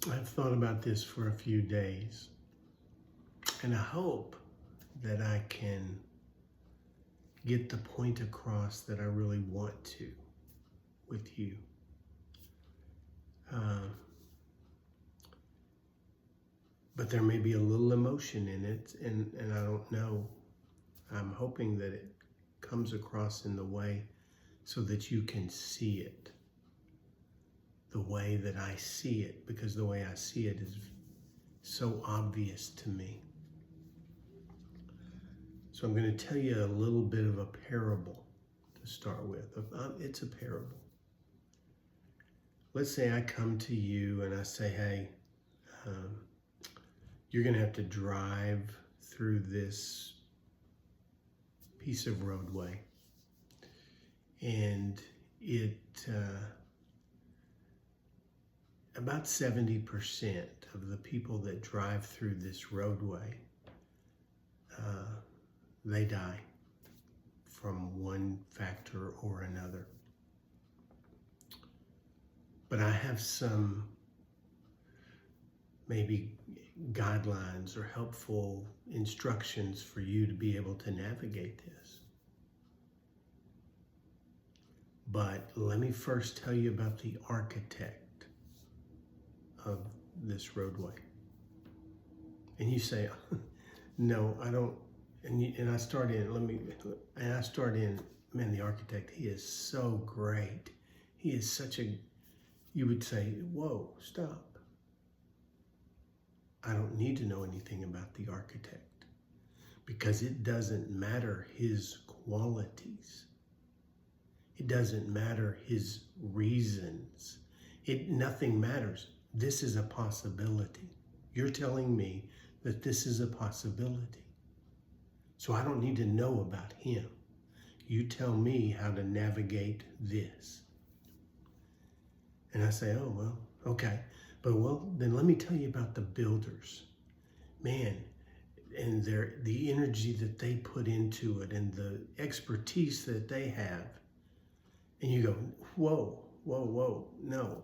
I've thought about this for a few days, and I hope that I can get the point across that I really want to with you. But there may be a little emotion in it, and I don't know. I'm hoping that it comes across in the way so that you can see it the way that I see it, because the way I see it is so obvious to me. So I'm going to tell you a little bit of a parable to start with. It's a parable. Let's say I come to you and I say, hey, you're going to have to drive through this piece of roadway. And about 70% of the people that drive through this roadway, they die from one factor or another. But I have some maybe guidelines or helpful instructions for you to be able to navigate this. But let me first tell you about the architect of this roadway. And you say, no, I don't. And I start in, man, the architect, he is so great. He is you would say, whoa, stop. I don't need to know anything about the architect because it doesn't matter his qualities. It doesn't matter his reasons. Nothing matters. This is a possibility. You're telling me that this is a possibility. So I don't need to know about him. You tell me how to navigate this. And I say, oh, well, okay. But then let me tell you about the builders. Man, and the energy that they put into it and the expertise that they have. And you go, whoa, no.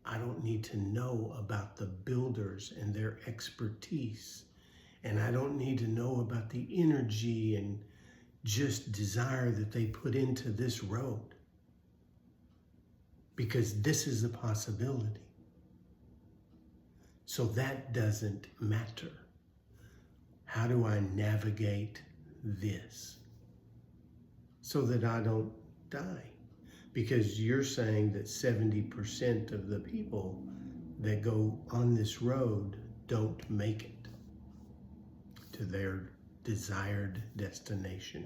I don't need to know about the builders and their expertise. And I don't need to know about the energy and just desire that they put into this road. Because this is a possibility. So that doesn't matter. How do I navigate this so that I don't die? Because you're saying that 70% of the people that go on this road don't make it to their desired destination.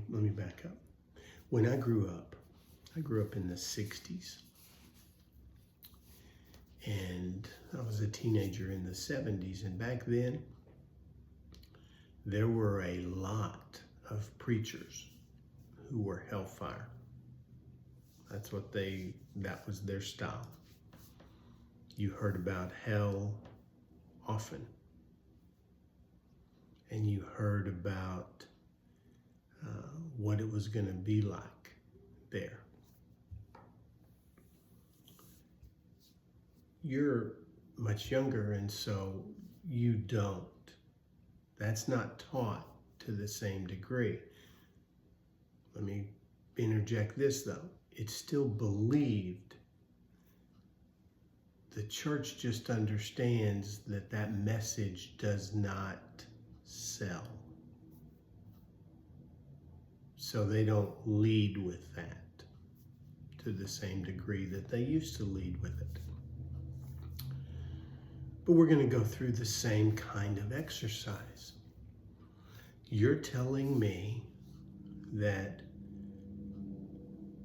Let me back up. When I grew up in the 60s. And I was a teenager in the 70s. And back then, there were a lot of preachers who were hellfire. That was their style. You heard about hell often. And you heard about what it was going to be like there. You're much younger, and so you don't. That's not taught to the same degree. Let me interject this, though. It's still believed. The church just understands that message does not sell. So they don't lead with that to the same degree that they used to lead with it. But we're going to go through the same kind of exercise. You're telling me that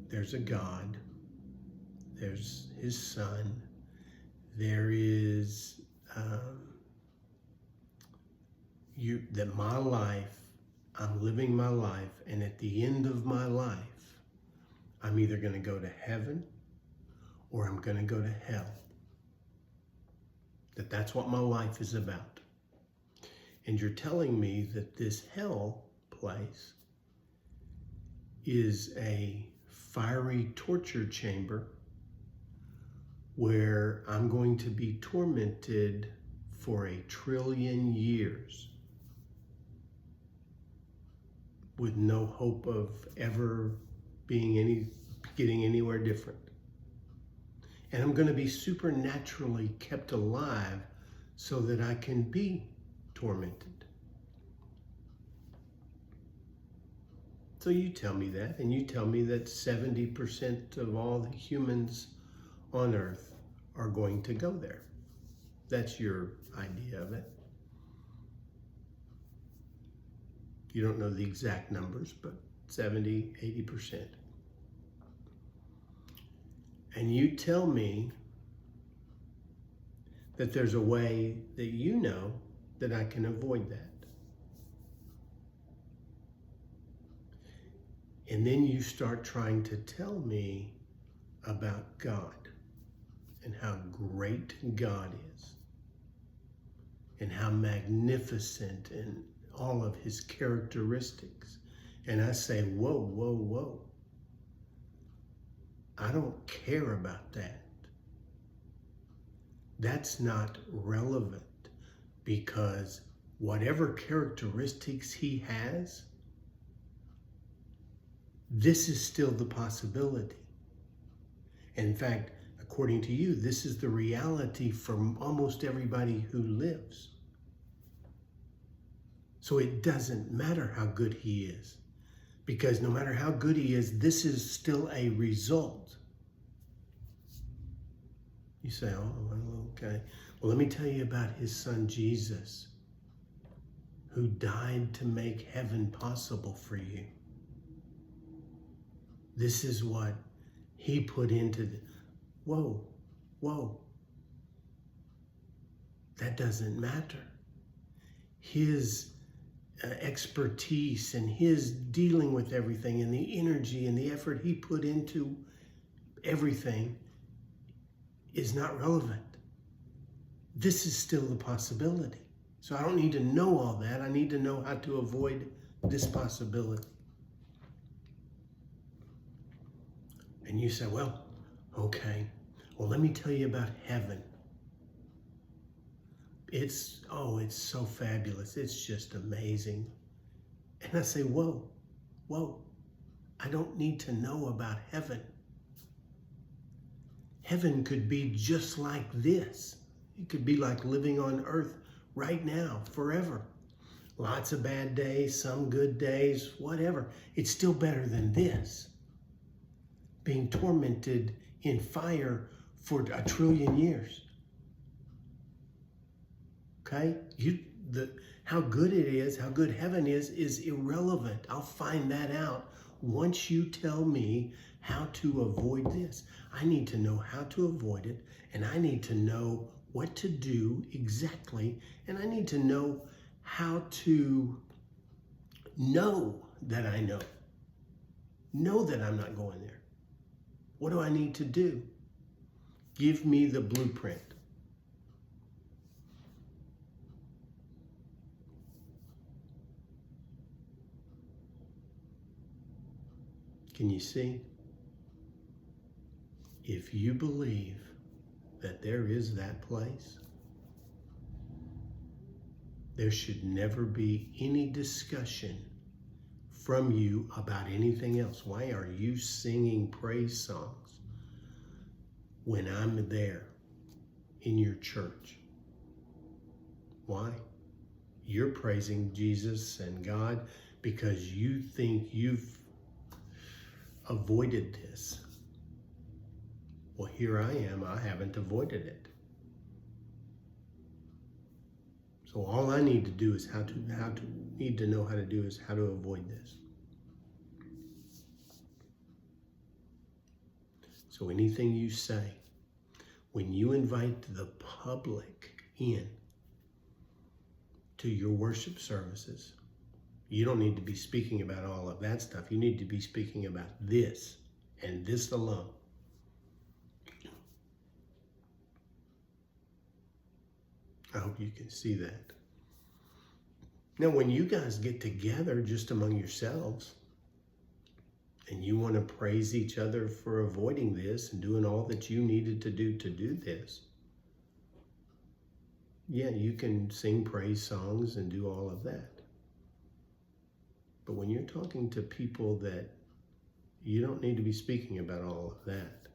there's a God, there's his son, there is that my life, I'm living my life, and at the end of my life, I'm either going to go to heaven or I'm going to go to hell. That's what my life is about. And you're telling me that this hell place is a fiery torture chamber where I'm going to be tormented for 1 trillion years with no hope of ever getting anywhere different. And I'm going to be supernaturally kept alive so that I can be tormented. So you tell me that, and you tell me that 70% of all the humans on earth are going to go there. That's your idea of it. You don't know the exact numbers, but 70, 80%. And you tell me that there's a way that you know that I can avoid that. And then you start trying to tell me about God and how great God is and how magnificent and all of his characteristics. And I say, whoa, whoa, whoa. I don't care about that. That's not relevant, because whatever characteristics he has, this is still the possibility. In fact, according to you, this is the reality for almost everybody who lives. So it doesn't matter how good he is, because no matter how good he is, this is still a result. You say, oh, well, okay. Well, let me tell you about his son, Jesus, who died to make heaven possible for you. This is what he put into the... Whoa, whoa. That doesn't matter. His expertise and his dealing with everything and the energy and the effort he put into everything is not relevant. This is still the possibility. So I don't need to know all that. I need to know how to avoid this possibility. And you say, well, okay. Well, let me tell you about heaven. It's so fabulous. It's just amazing. And I say, whoa, I don't need to know about heaven. Heaven could be just like this. It could be like living on earth right now, forever. Lots of bad days, some good days, whatever. It's still better than this. Being tormented in fire for 1 trillion years. Okay? How good it is, how good heaven is irrelevant. I'll find that out once you tell me how to avoid this. I need to know how to avoid it, and I need to know what to do exactly, and I need to know how to know that I know. Know that I'm not going there. What do I need to do? Give me the blueprint. Can you see? If you believe that there is that place, there should never be any discussion from you about anything else. Why are you singing praise songs when I'm there in your church? Why? You're praising Jesus and God because you think you've avoided this. Well, here I am. I haven't avoided it. So all I need to do is how to avoid this. So anything you say, when you invite the public in to your worship services, you don't need to be speaking about all of that stuff. You need to be speaking about this and this alone. I hope you can see that. Now, when you guys get together just among yourselves and you want to praise each other for avoiding this and doing all that you needed to do this, yeah, you can sing praise songs and do all of that. But when you're talking to people that you don't need to be speaking about all of that,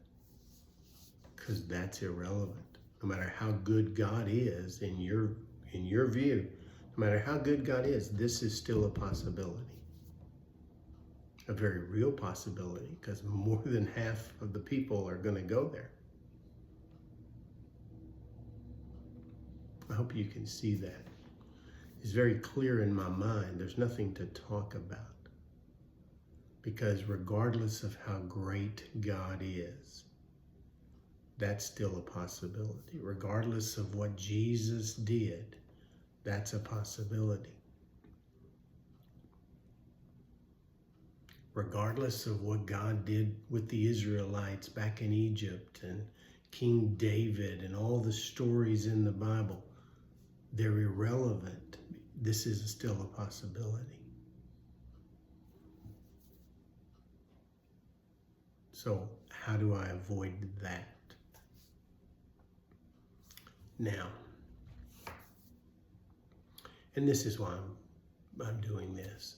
because that's irrelevant. No matter how good God is in your view, no matter how good God is, this is still a possibility. A very real possibility, because more than half of the people are going to go there. I hope you can see that. It's very clear in my mind. There's nothing to talk about. Because regardless of how great God is, that's still a possibility. Regardless of what Jesus did, that's a possibility. Regardless of what God did with the Israelites back in Egypt and King David and all the stories in the Bible, they're irrelevant. This is still a possibility. So how do I avoid that? Now, and this is why I'm doing this.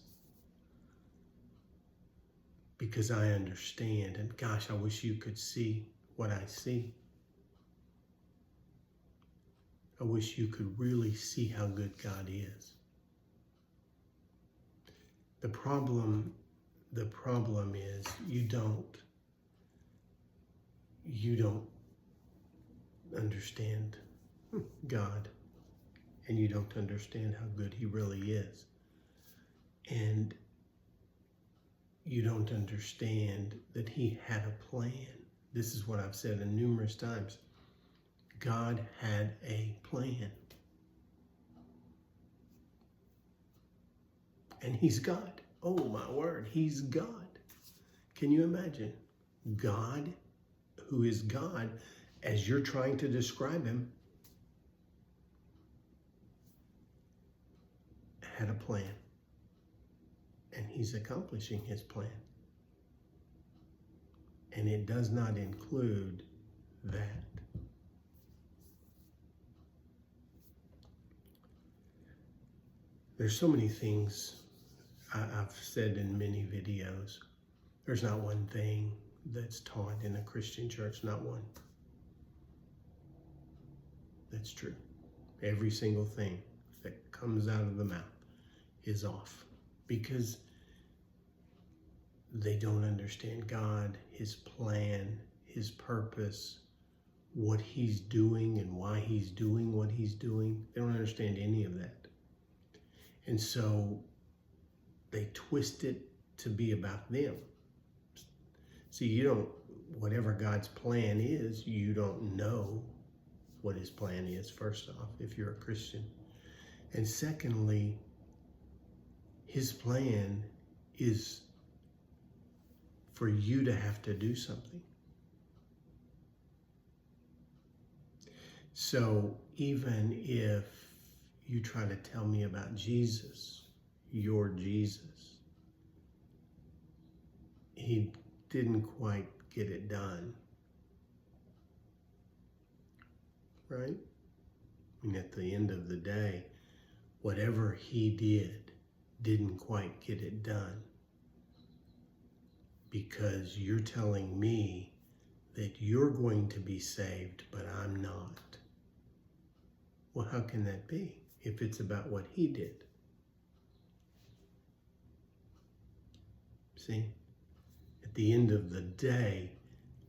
Because I understand, and gosh, I wish you could see what I see. I wish you could really see how good God is. The problem is you don't understand God, and you don't understand how good he really is. And you don't understand that he had a plan. This is what I've said numerous times. God had a plan. And he's God. Oh my word, he's God. Can you imagine? God, who is God, as you're trying to describe him, had a plan. And he's accomplishing his plan. And it does not include that. There's so many things I've said in many videos. There's not one thing that's taught in a Christian church, not one. That's true. Every single thing that comes out of the mouth is off. Because they don't understand God, his plan, his purpose, what he's doing and why he's doing what he's doing. They don't understand any of that. And so they twist it to be about them. See, whatever God's plan is, you don't know what his plan is, first off, if you're a Christian. And secondly, his plan is for you to have to do something. So even if you try to tell me about Jesus, your Jesus, he didn't quite get it done. Right? I mean, at the end of the day, whatever he didn't quite get it done. Because you're telling me that you're going to be saved, but I'm not. Well, how can that be if it's about what he did? See, at the end of the day,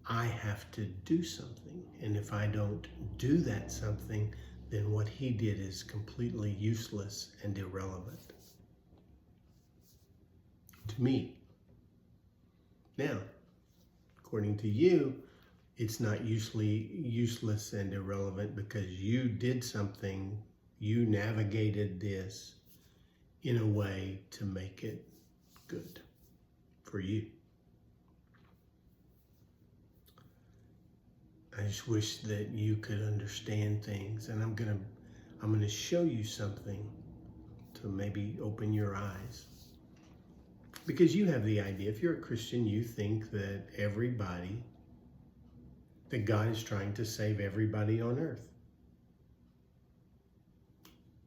I have to do something. And if I don't do that something, then what he did is completely useless and irrelevant to me. Now, according to you, it's not useless and irrelevant because you did something, you navigated this in a way to make it good for you. I just wish that you could understand things, and I'm gonna show you something to to maybe open your eyes. Because you have the idea, if you're a Christian, you think that God is trying to save everybody on earth.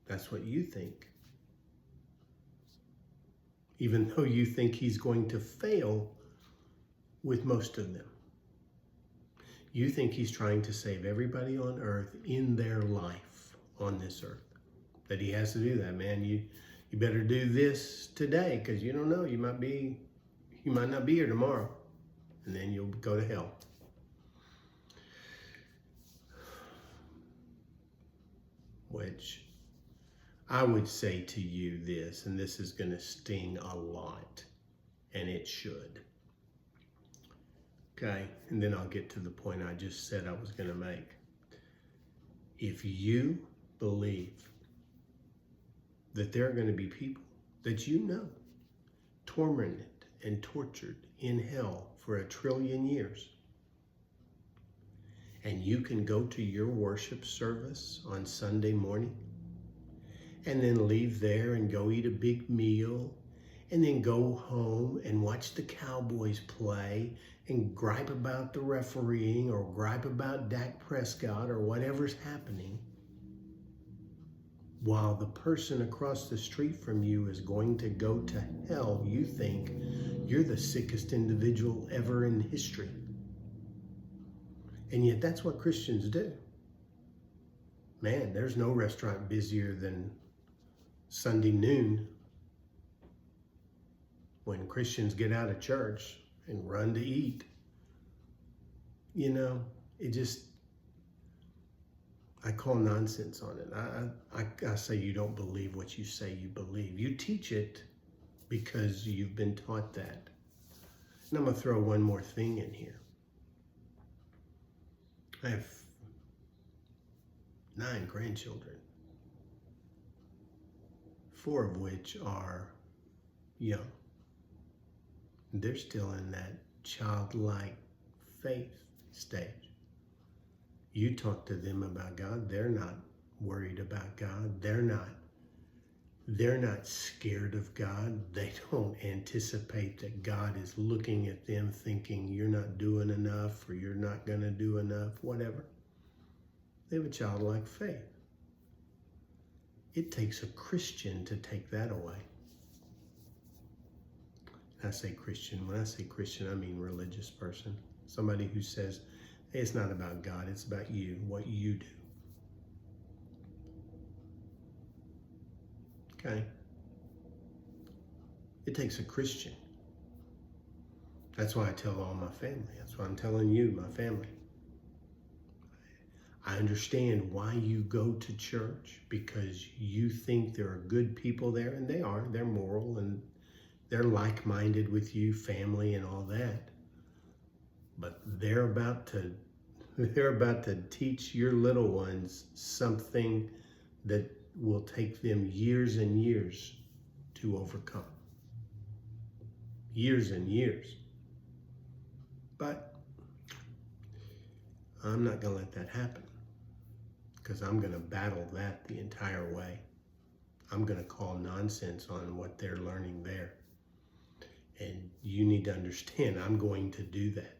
That's what you think. Even though you think he's going to fail with most of them. You think he's trying to save everybody on earth in their life on this earth. That he has to do that, man. You better do this today, because you don't know. You might not be here tomorrow. And then you'll go to hell. Which I would say to you this, and this is going to sting a lot, and it should. Okay, and then I'll get to the point I just said I was going to make. If you believe that there are going to be people that you know tormented and tortured in hell for 1 trillion years, and you can go to your worship service on Sunday morning and then leave there and go eat a big meal and then go home and watch the Cowboys play and gripe about the refereeing or gripe about Dak Prescott or whatever's happening, while the person across the street from you is going to go to hell, you think you're the sickest individual ever in history. And yet that's what Christians do. Man, there's no restaurant busier than Sunday noon when Christians get out of church and run to eat. You know, I call nonsense on it. I say you don't believe what you say you believe. You teach it because you've been taught that. And I'm going to throw one more thing in here. I have 9 grandchildren, 4 of which are young. They're still in that childlike faith stage. You talk to them about God, they're not worried about God. They're not scared of God. They don't anticipate that God is looking at them thinking you're not doing enough or you're not going to do enough, whatever. They have a childlike faith. It takes a Christian to take that away. I say Christian. When I say Christian, I mean religious person. Somebody who says, hey, it's not about God, it's about you, what you do. Okay? It takes a Christian. That's why I tell all my family. That's why I'm telling you, my family. I understand why you go to church, because you think there are good people there, and they are. They're moral and they're like-minded with you, family and all that. But they're about to teach your little ones something that will take them years and years to overcome. Years and years. But I'm not going to let that happen, because I'm going to battle that the entire way. I'm going to call nonsense on what they're learning there. And you need to understand, I'm going to do that.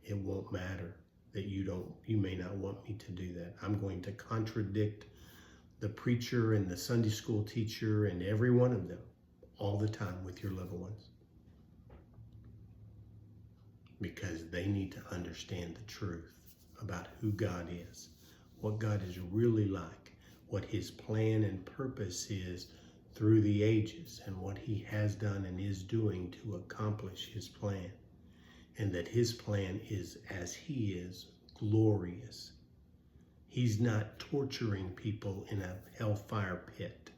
It won't matter that you may not want me to do that. I'm going to contradict the preacher and the Sunday school teacher and every one of them all the time with your little ones. Because they need to understand the truth about who God is, what God is really like, what his plan and purpose is through the ages, and what he has done and is doing to accomplish his plan. And that his plan is, as he is, glorious. He's not torturing people in a hellfire pit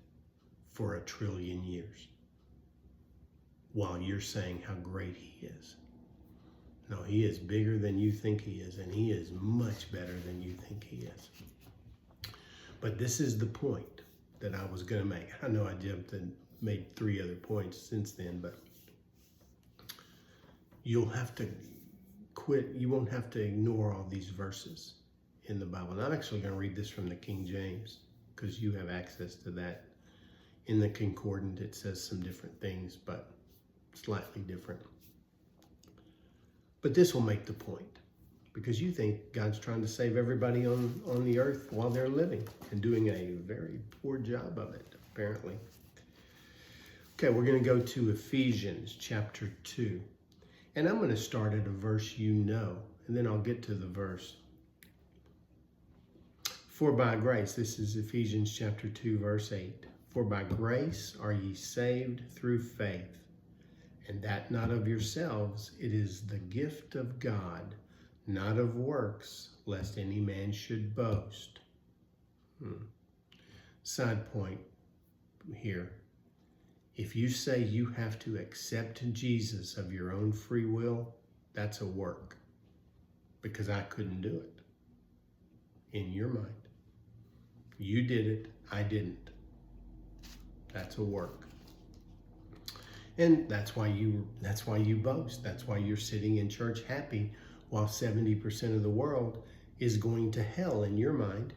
for 1 trillion years while you're saying how great he is. No, he is bigger than you think he is, and he is much better than you think he is. But this is the point that I was going to make. I know I jumped and made 3 other points since then, but you'll have to quit. You won't have to ignore all these verses in the Bible. And I'm actually going to read this from the King James, because you have access to that In the concordant, it says some different things, but slightly different. But this will make the point, because you think God's trying to save everybody on the earth while they're living and doing a very poor job of it, apparently. Okay, we're going to go to Ephesians chapter 2. And I'm going to start at a verse you know, and then I'll get to the verse. For by grace, this is Ephesians chapter 2, verse 8. For by grace are ye saved through faith, and that not of yourselves, it is the gift of God, not of works, lest any man should boast. Side point here. If you say you have to accept Jesus of your own free will, that's a work, because I couldn't do it in your mind. You did it, I didn't. That's a work. And that's why you boast. That's why you're sitting in church happy while 70% of the world is going to hell in your mind,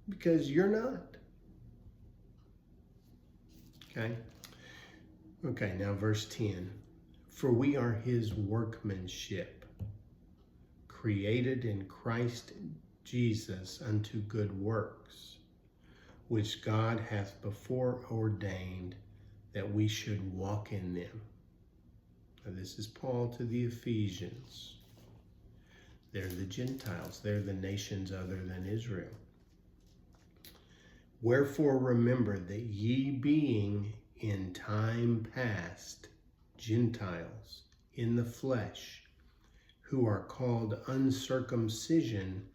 because you're not. Okay, now verse 10. For we are his workmanship, created in Christ Jesus unto good works, which God hath before ordained that we should walk in them. Now this is Paul to the Ephesians. They're the Gentiles. They're the nations other than Israel. Wherefore remember that ye being in time past Gentiles in the flesh, who are called uncircumcision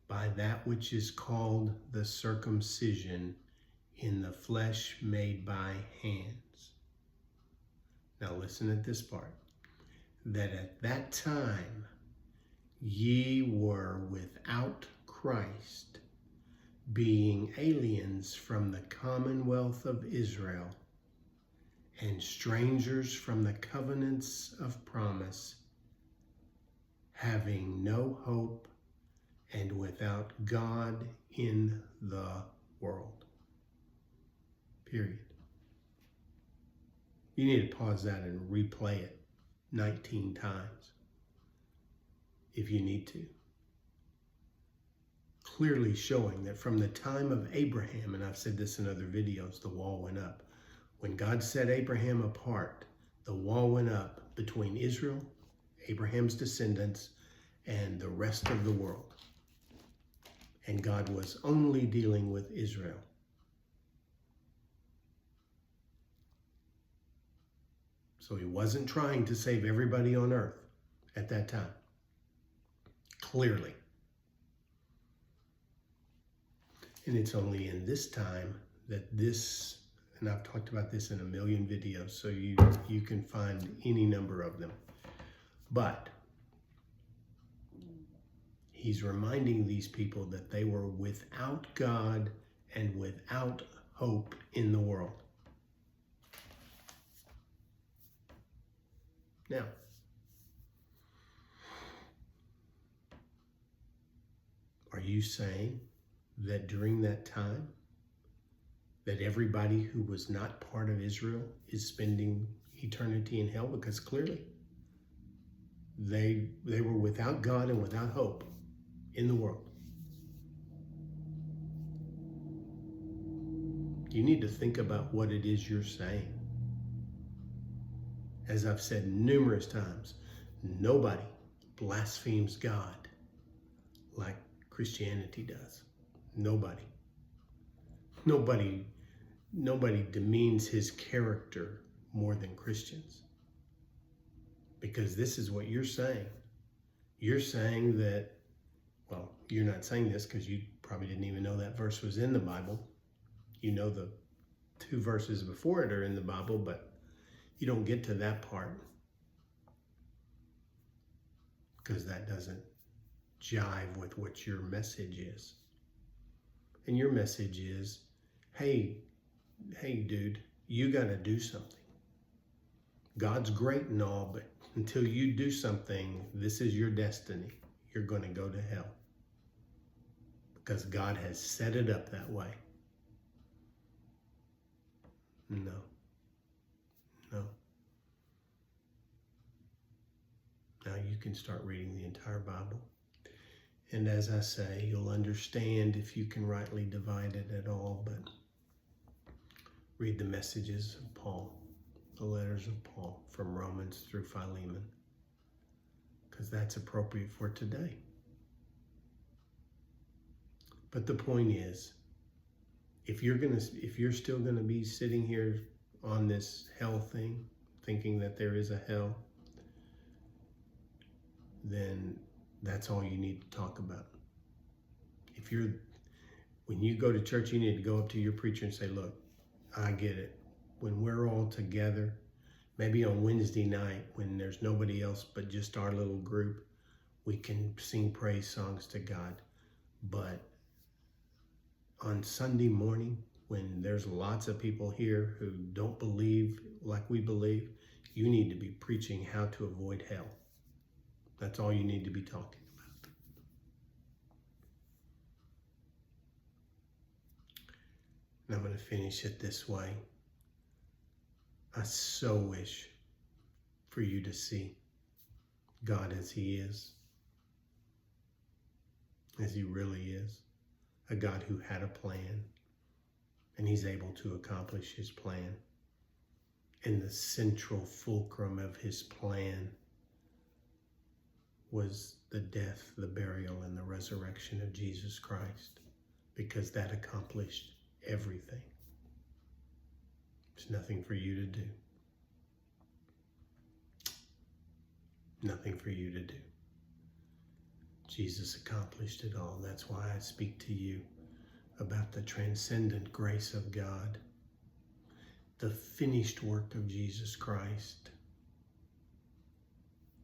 by that which is called the circumcision in the flesh made by hands. Now listen at this part. That at that time ye were without Christ, being aliens from the commonwealth of Israel, and strangers from the covenants of promise, having no hope and without God in the world. Period. You need to pause that and replay it 19 times if you need to. Clearly showing that from the time of Abraham, and I've said this in other videos, the wall went up. When God set Abraham apart, the wall went up between Israel, Abraham's descendants, and the rest of the world. And God was only dealing with Israel. So he wasn't trying to save everybody on earth at that time. Clearly. And it's only in this time that this, and I've talked about this in a million videos, so you can find any number of them. But he's reminding these people that they were without God and without hope in the world. Now, are you saying that during that time, that everybody who was not part of Israel is spending eternity in hell? Because clearly they were without God and without hope in the world. You need to think about what it is you're saying. As I've said numerous times, nobody blasphemes God like Christianity does. Nobody. Nobody demeans his character more than Christians. Because this is what you're saying. You're saying that, well, you're not saying this because you probably didn't even know that verse was in the Bible. You know the 2 verses before it are in the Bible, but you don't get to that part because that doesn't jive with what your message is. And your message is, hey dude, you got to do something. God's great and all, but until you do something, this is your destiny. You're going to go to hell. Because God has set it up that way. No. No. Now you can start reading the entire Bible. And as I say, you'll understand if you can rightly divide it at all, but read the messages of Paul, the letters of Paul from Romans through Philemon, because that's appropriate for today. But the point is, if you're still gonna be sitting here on this hell thing, thinking that there is a hell, then that's all you need to talk about. When you go to church, you need to go up to your preacher and say, look, I get it. When we're all together, maybe on Wednesday night when there's nobody else but just our little group, we can sing praise songs to God. But on Sunday morning, when there's lots of people here who don't believe like we believe, you need to be preaching how to avoid hell. That's all you need to be talking about. And I'm going to finish it this way. I so wish for you to see God as He is, as He really is, a God who had a plan, and He's able to accomplish His plan. And the central fulcrum of His plan was the death, the burial, and the resurrection of Jesus Christ, because that accomplished everything. There's nothing for you to do. Nothing for you to do. Jesus accomplished it all. That's why I speak to you about the transcendent grace of God, the finished work of Jesus Christ,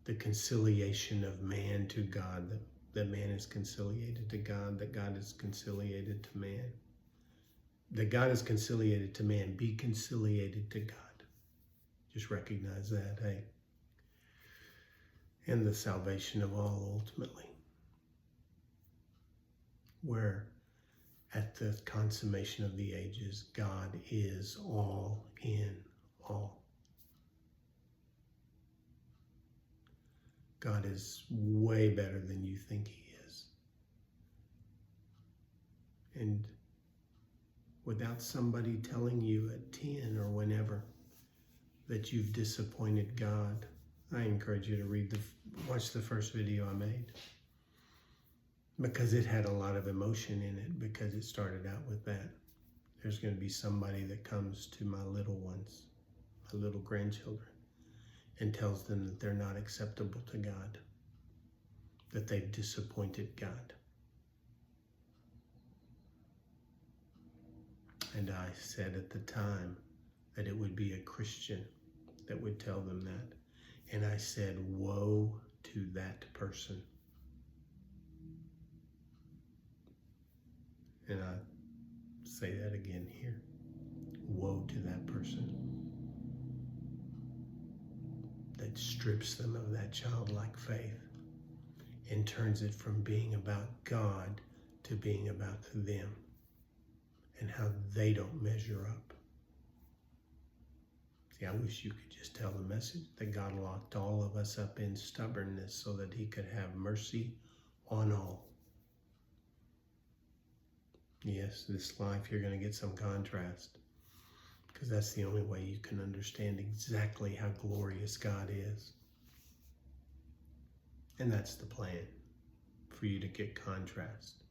the conciliation of man to God, that man is conciliated to God, that God is conciliated to man. That God is conciliated to man, be conciliated to God. Just recognize that, hey? And the salvation of all ultimately, where at the consummation of the ages, God is all in all. God is way better than you think He is. And without somebody telling you at 10 or whenever that you've disappointed God, I encourage you to watch the first video I made, because it had a lot of emotion in it, because it started out with that. There's going to be somebody that comes to my little ones, my little grandchildren, and tells them that they're not acceptable to God, that they've disappointed God. And I said at the time that it would be a Christian that would tell them that. And I said, woe to that person. And I say that again here. Woe to that person that strips them of that childlike faith and turns it from being about God to being about them and how they don't measure up. See, I wish you could just tell the message that God locked all of us up in stubbornness so that He could have mercy on all. Yes, this life you're going to get some contrast, because that's the only way you can understand exactly how glorious God is. And that's the plan, for you to get contrast,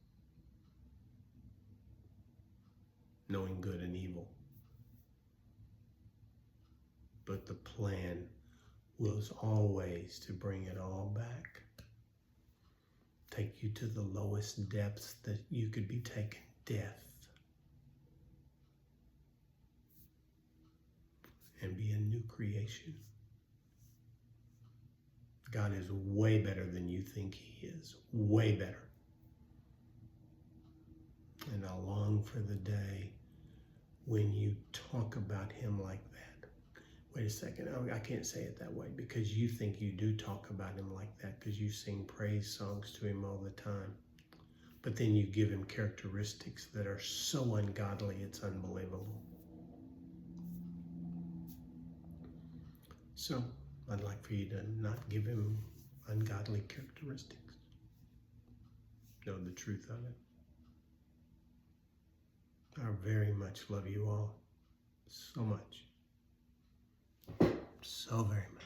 knowing good and evil. But the plan was always to bring it all back, take you to the lowest depths that you could be taken, death, and be a new creation. God is way better than you think He is, way better. And I long for the day when you talk about Him like that. Wait a second, I can't say it that way, because you think you do talk about Him like that because you sing praise songs to Him all the time. But then you give Him characteristics that are so ungodly, it's unbelievable. So I'd like for you to not give him ungodly characteristics. Know the truth of it. I very much love you all. So much. So very much.